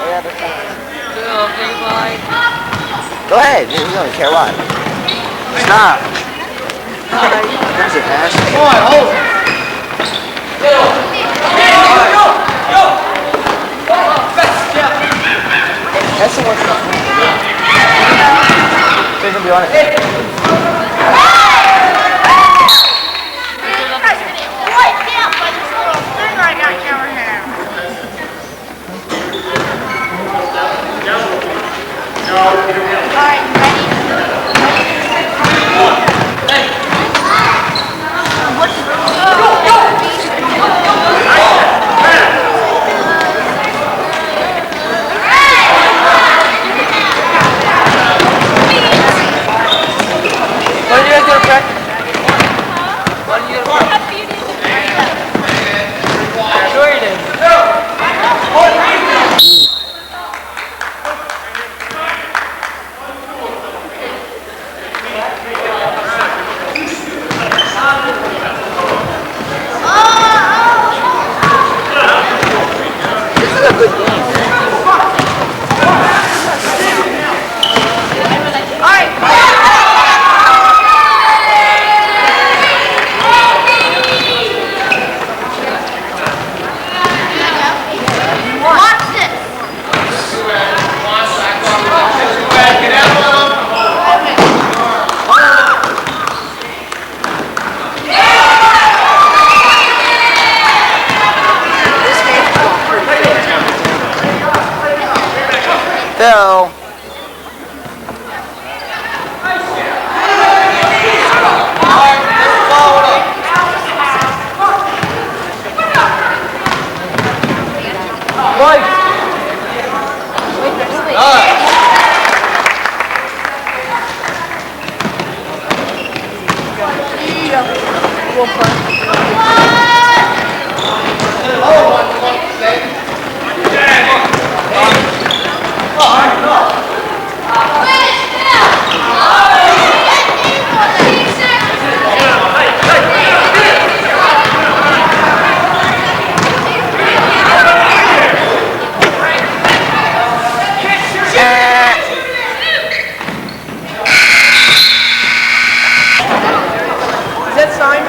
Yeah, that's fine. Okay, bye. Go ahead. You don't care what. Stop. Bye. That's it, Ash. Come on, hold it. That's the one. They're gonna be on it. What did you guys do to practice? What did you do to practice? Sure you did. This is a good game. Phil. Is that signed?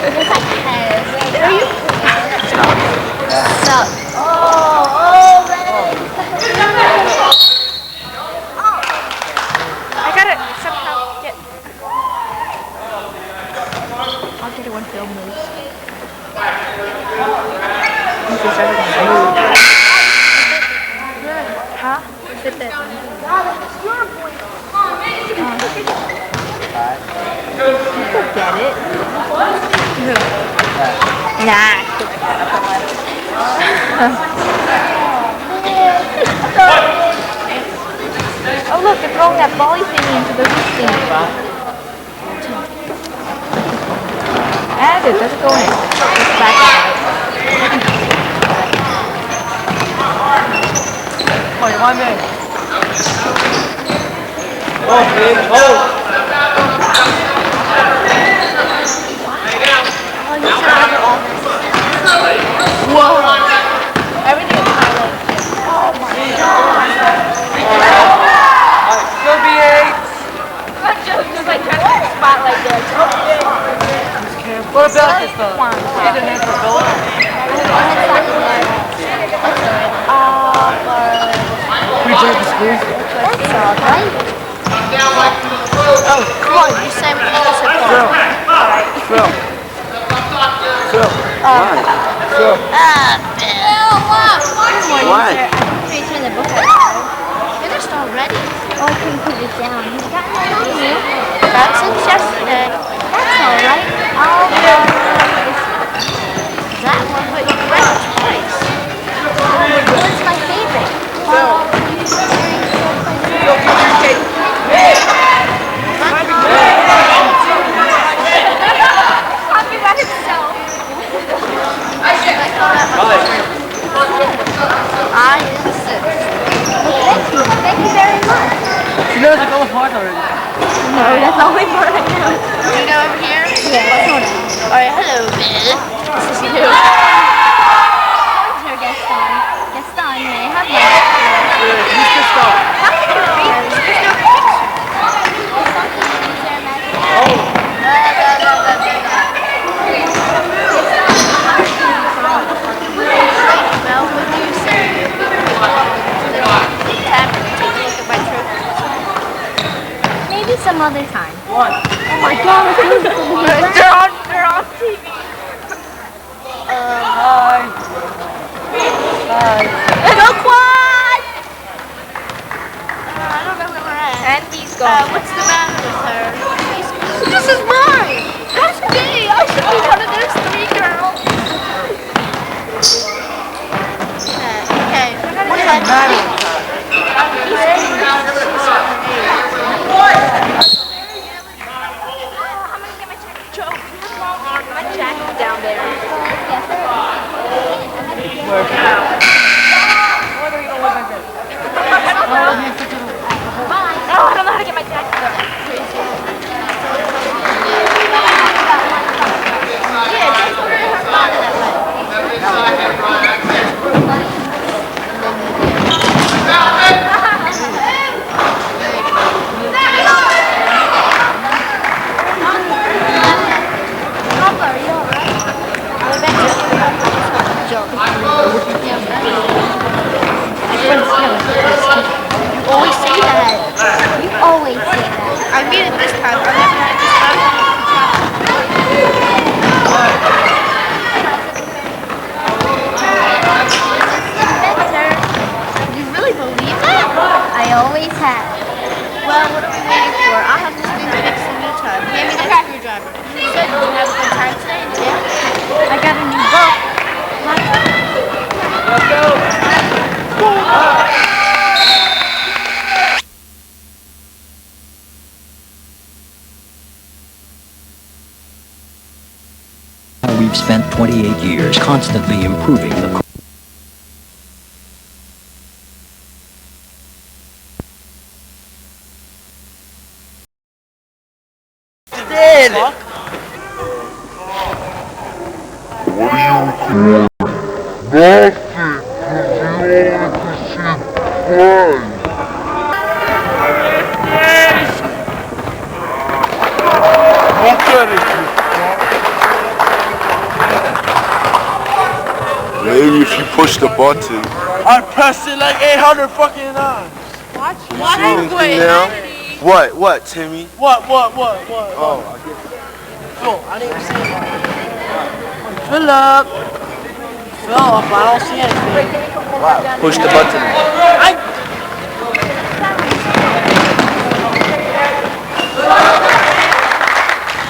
Yes, I can. Are you? Stop. So. Oh, man. I gotta somehow get. I'll get it when Phil moves. Huh? Sit there. Get it? Nah. Oh look, they're throwing that volley thingy into the hoop thingy. Add it, let's go in. It's back Oh, you want me? Oh, big hole. Oh, you should have it all. Whoa. Everything is highlighted. Oh my god. Go B8. Just like trying to get a spotlight there. What about this fella? He's an answer fella. We joined the school. That's alright. Oh, come on, you said we can also Phil. Alright. Phil. Phil. Phil. Bill, look! Why? I'm return the book I finished already. Oh, I couldn't put it down. He's gotten that on you. That's since yesterday. That's alright. I'll that one, but you read it twice. What's my favorite? Phil. Phil, give your cake. Talking about himself. I insist. Thank you very much. She knows the golden part already. No, that's the only part I know. Do you know over here? Yeah. Alright, hello, Bill. This is you. Who's your Gaston? Gaston, may I have my Mr. Star. How can it be? There's no picture. Well, what do you say? Maybe some other time. One. Oh my god, they're on TV. Hi. Hi. Go Quad! I don't know where we're at. And he's gone. What's the matter with her? This is mine! That's me! I should be one of those three girls. Okay. What is the matter with her? I'm gonna get my jacket. Joe, my jacket down there. Where? What are you going to look like this? Bye. No, I don't know how to get my jacket. Yeah, just put it in her body that way. You always say that. You always say that. I mean it this time. I never had this time. You really believe that? I always have. Well, what are we waiting for? I'll have this thing fixed in no time. Hand me that screwdriver. You said you have a good time today? Yeah. I got a new book. Let's go. We've spent 28 years constantly improving the Did. Maybe if you push the button. I pressed it like 800 fucking times. Watch Anything now? What, Timmy? What? Oh, I get Oh, I didn't see it. Fill up. Fill up, I don't see anything. Wow. Push the button.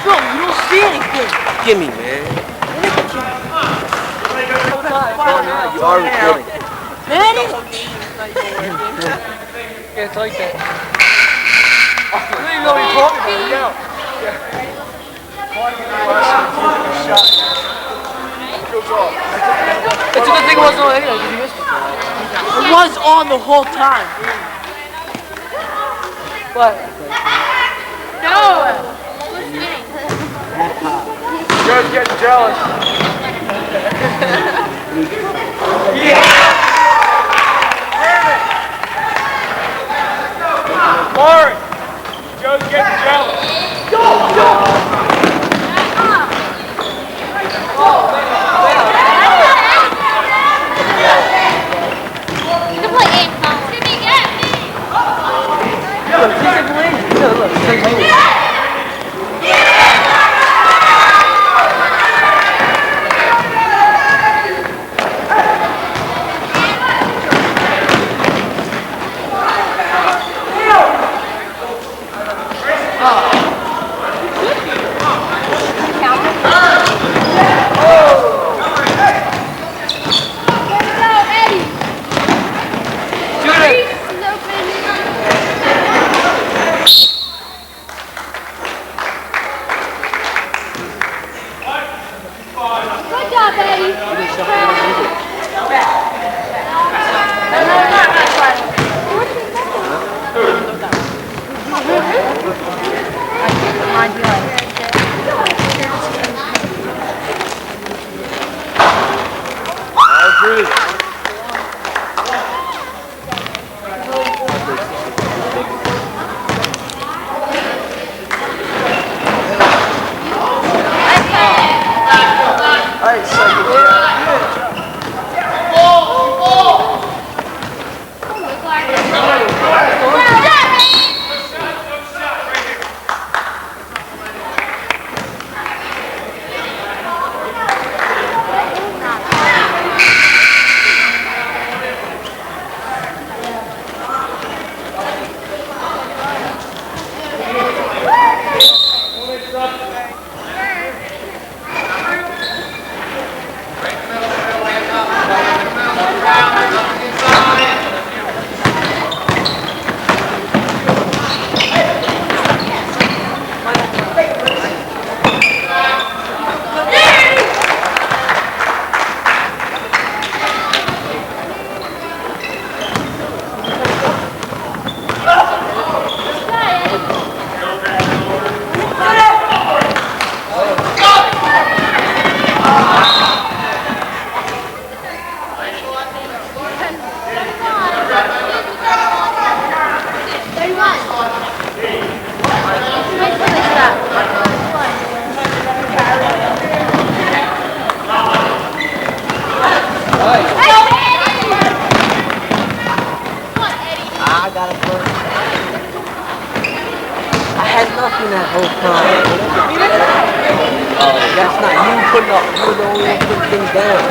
Phil, you don't see anything. Give me, man. You are recording. Man, It's like that. I don't even know what you're talking about. Yeah. It's a good thing it wasn't on anyway, because you missed it. it was on the whole time. But, No. you guys getting jealous. Mark, Joe's getting jealous. You can play game phone. Timmy, get me. Look, he's a Malaysian. Look, he's like, Good job, Eddie. Nothing that whole time. That's not you putting up. You're the only one putting things down.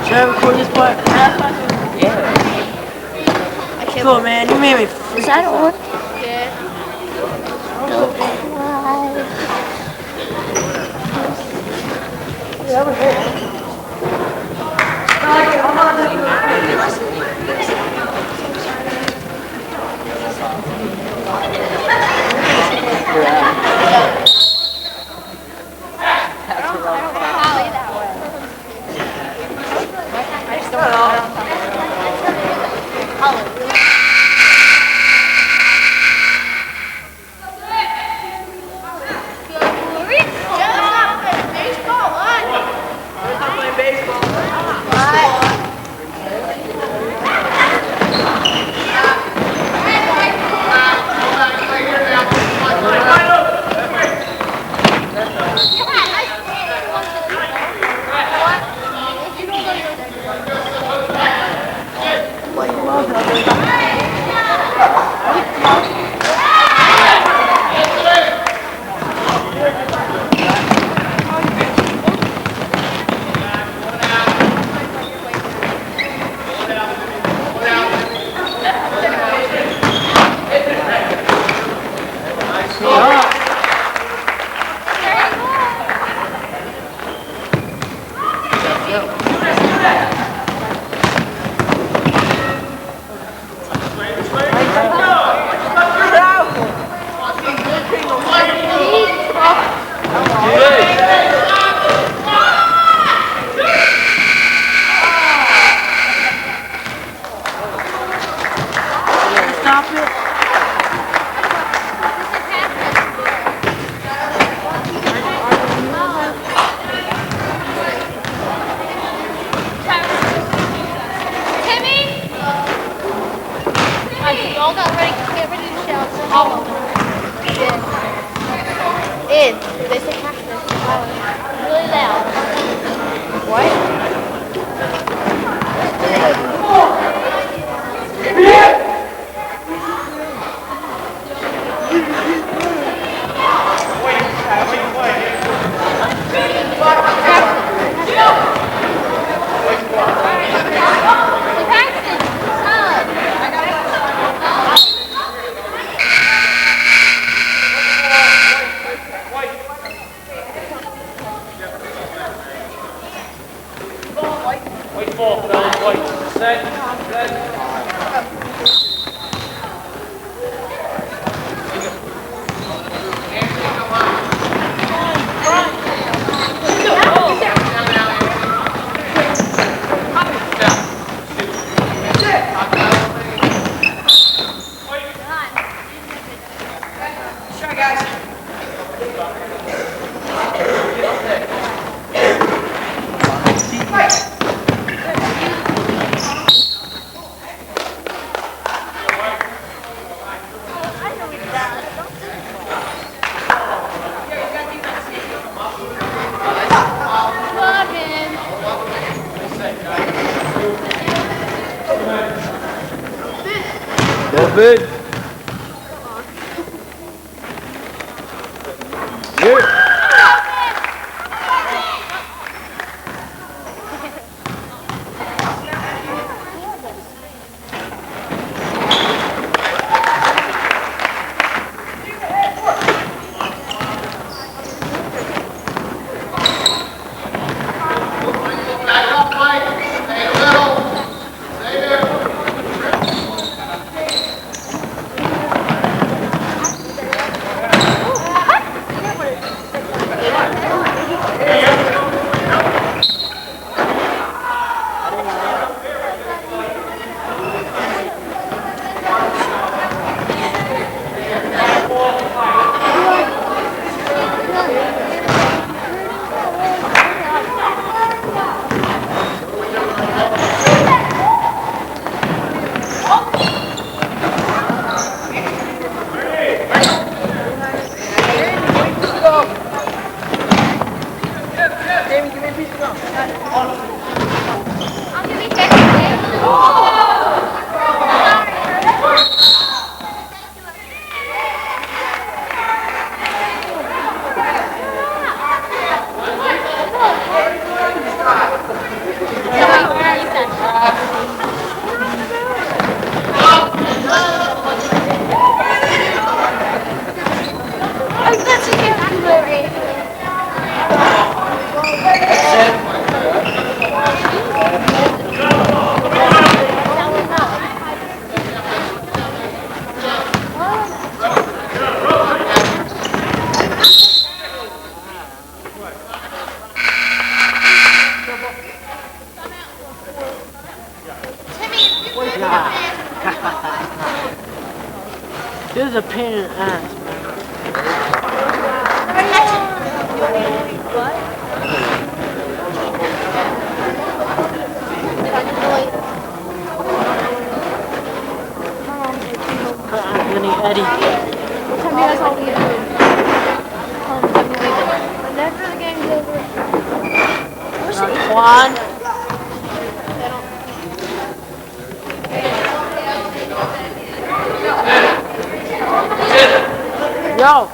Should I record this part? Yeah. Cool, man. You made me. Is that on? Good. Yeah. This is a pain in the ass, Anthony Eddie. Tell me that's all we do. Whenever the game's over. Juan. Yo.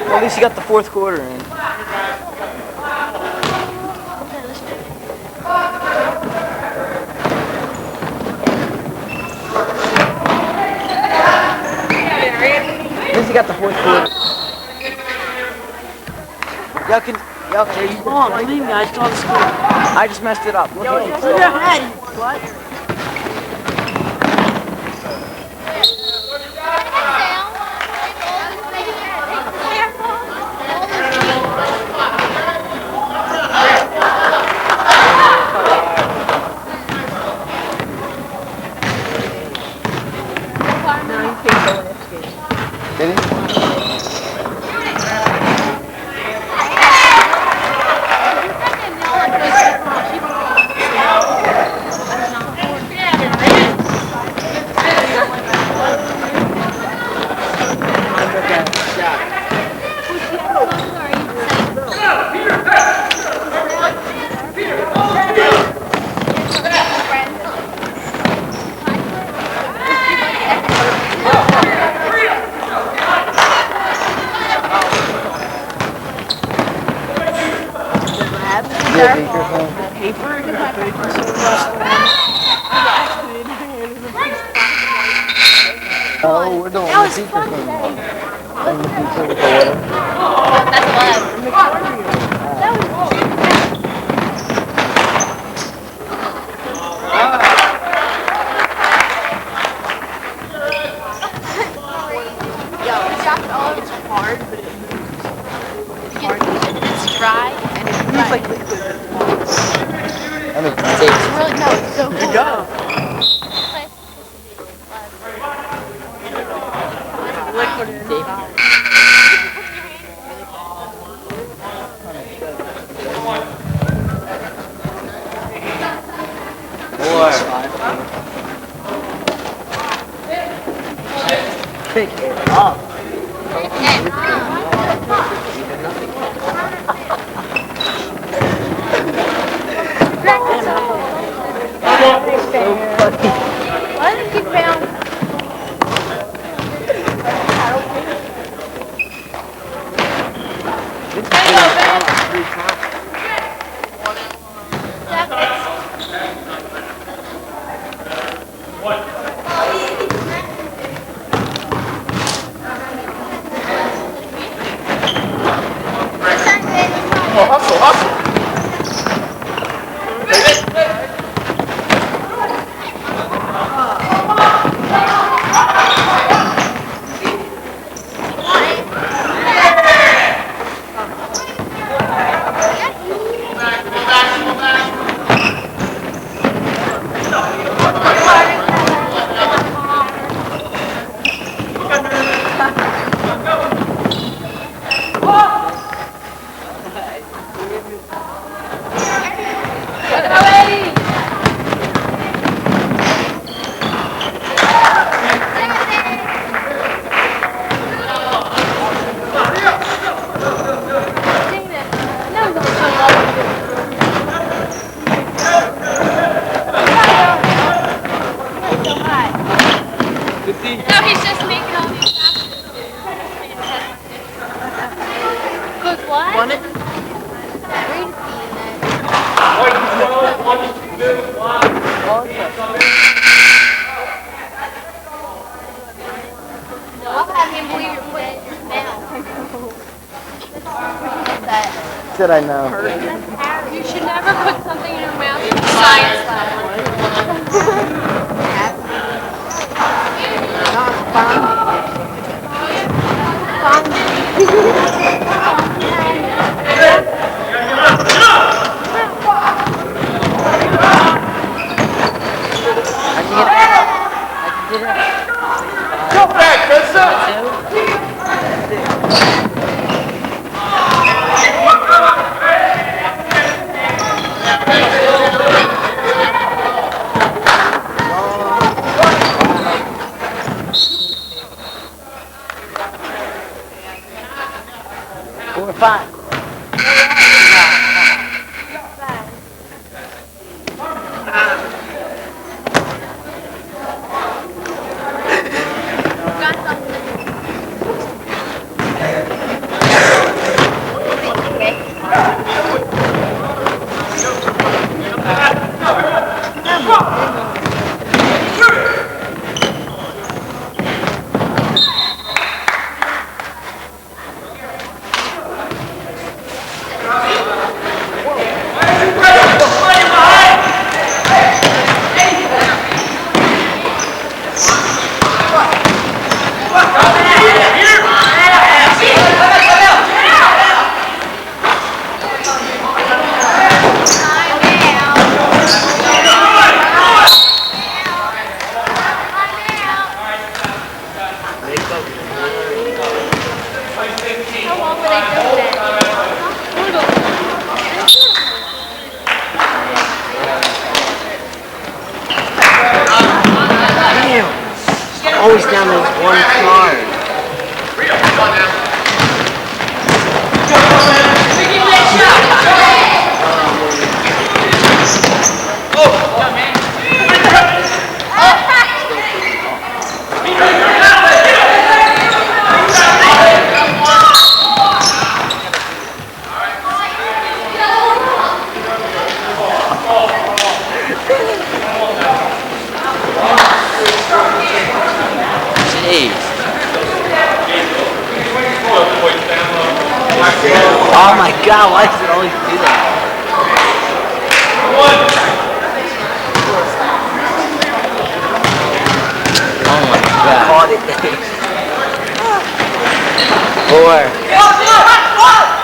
Well, at least you got the fourth quarter in. At least you got the fourth quarter. Y'all can, Come on, believe me, I saw the score. I just messed it up. Look at it. Go ahead. What? Did he? Oh, we're doing the secret thing. And the pizza with the water. It's hard, but it moves. It's dry and it's dry. Like liquid. I mean, It's really, no, it's so cool. good job. Pick it up. Why does it keep pounding? What? Want it? I can't believe you're putting it in your mouth. Said I know. You should never put something in your mouth in science lab. Go back, Vincent! We're fine. How long were they doing Damn. Always down to this one card. Jeez. Oh my god, why does it always do that? Oh my god. Caught it. 4.